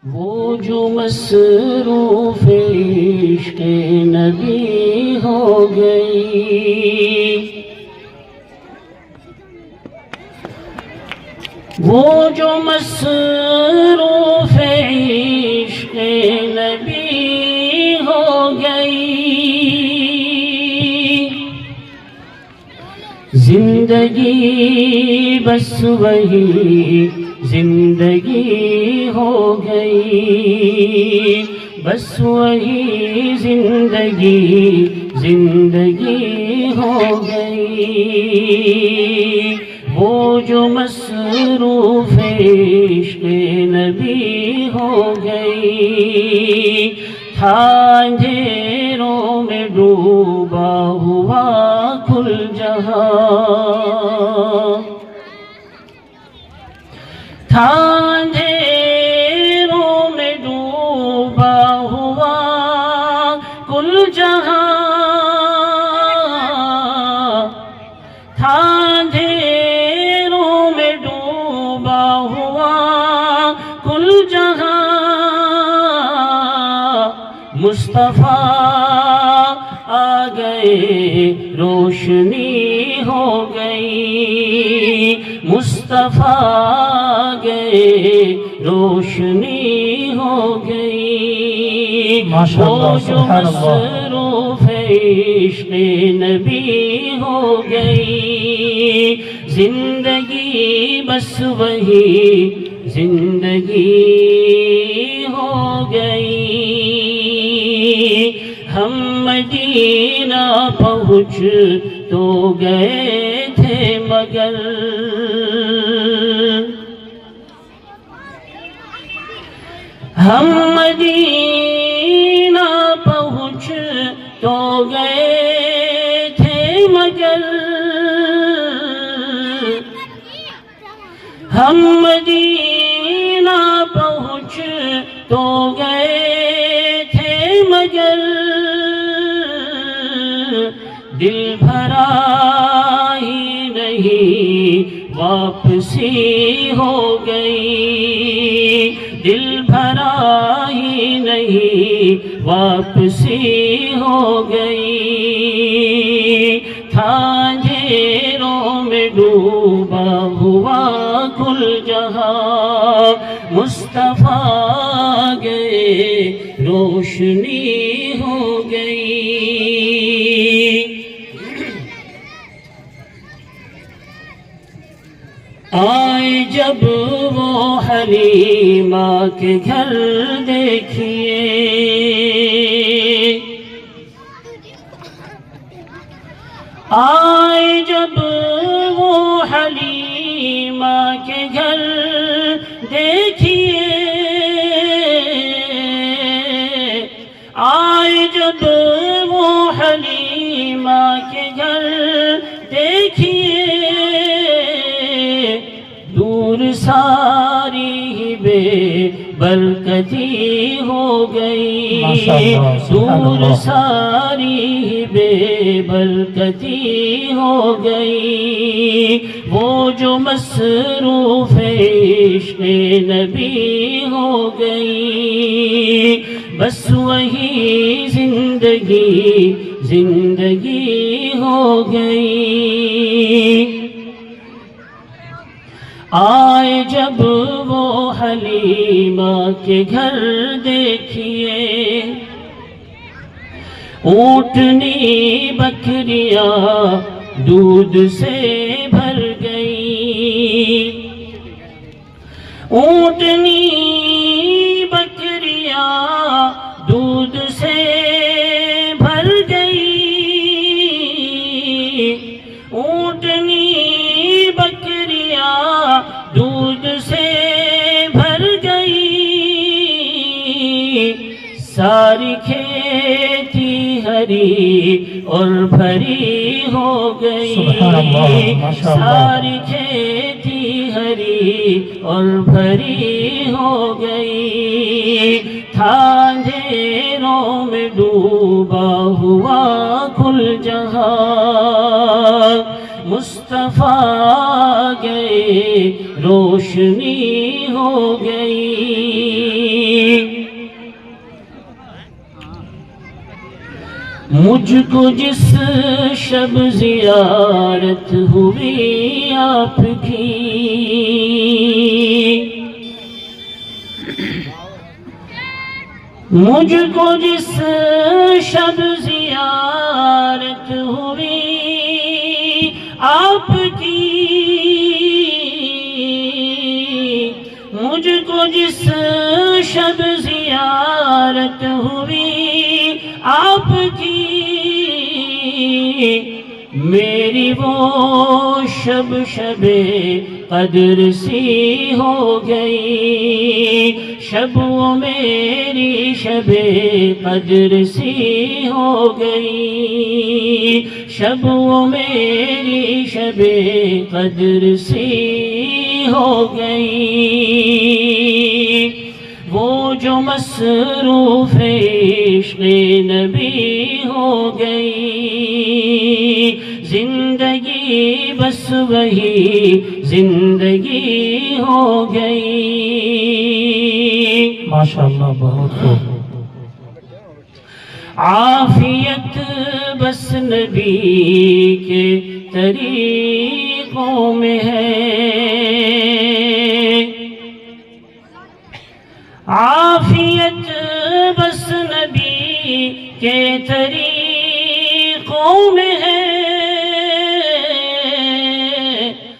وہ جو مصروف عشق نبی ہو گئی، وہ جو مصروف عشق نبی ہو گئی، زندگی بس وہی زندگی ہو گئی، بس وہی زندگی ہو گئی، وہ جو مصروف عشق نبی ہو گئی، تھا اندھیروں میں ڈوبا ہوا کل جہاں، تھا اندھیروں میں ڈوبا ہوا کل جہاں، تھا اندھیروں میں ڈوبا ہوا کل جہاں، مصطفیٰ آ گئے روشنی ہو گئی، مصطفیٰ آ گئے روشنی ہو گئی، وہ جو مصروف عشق نبی ہو گئی، زندگی بس وہی زندگی ہو گئی، ہم مدینہ پہنچ تو گئے تھے مگر ہم مدینہ پہنچ تو گئے تھے مگر ہم مدینہ پہنچ تو گئے تھے مگر دل بھرا ہی نہیں واپسی ہو گئی، دل بھرا ہی نہیں واپسی ہو گئی، تھا اندھیروں میں ڈوبا ہوا کل جہاں، مصطفیٰ آ گئے روشنی ہو گئی، آئے جب وہ حلیمہ کے گھر دیکھیے، آئے جب وہ حلیمہ کے گھر دیکھیے، آئے جب وہ حلیمہ کے گھر دیکھیے، دور ساری ہی بے برکتی ہو گئی، دور ساری ہی بے برکتی ہو گئی، وہ جو مصروف عشق نبی ہو گئی، بس وہی زندگی ہو گئی، آئے جب وہ حلیمہ کے گھر دیکھیے، اونٹنی بکریاں دودھ سے بھر گئی، اونٹنی بکریاں دودھ سے بھر گئی، اونٹنی بکریاں دودھ سے بھر گئی، ساری کھیتی ہری اور بھری ہو گئی، ساری کھیتی ہری اور بھری ہو گئی، تھا اندھیروں میں ڈوبا ہوا کل جہاں، مصطفیٰ آ گئے روشنی ہو گئی، مجھ کو جس شب زیارت ہوئی آپ کی، مجھ کو جس شب زیارت ہوئی آپ کی، مجھ کو جس شب زیارت ہوئی آپ کی، میری وہ شب شب قدر سی ہو گئی، شب وہ میری شب قدر سی ہو گئی، شب وہ میری شب قدر سی ہو گئی، وہ جو مصروف عشق نبی ہو گئی، زندگی بس وہی زندگی ہو گئی۔ ماشاءاللہ بہت خوب۔ عافیت بس نبی کے طریقوں میں ہے، عافیت بس نبی کے طریقوں میں ہے،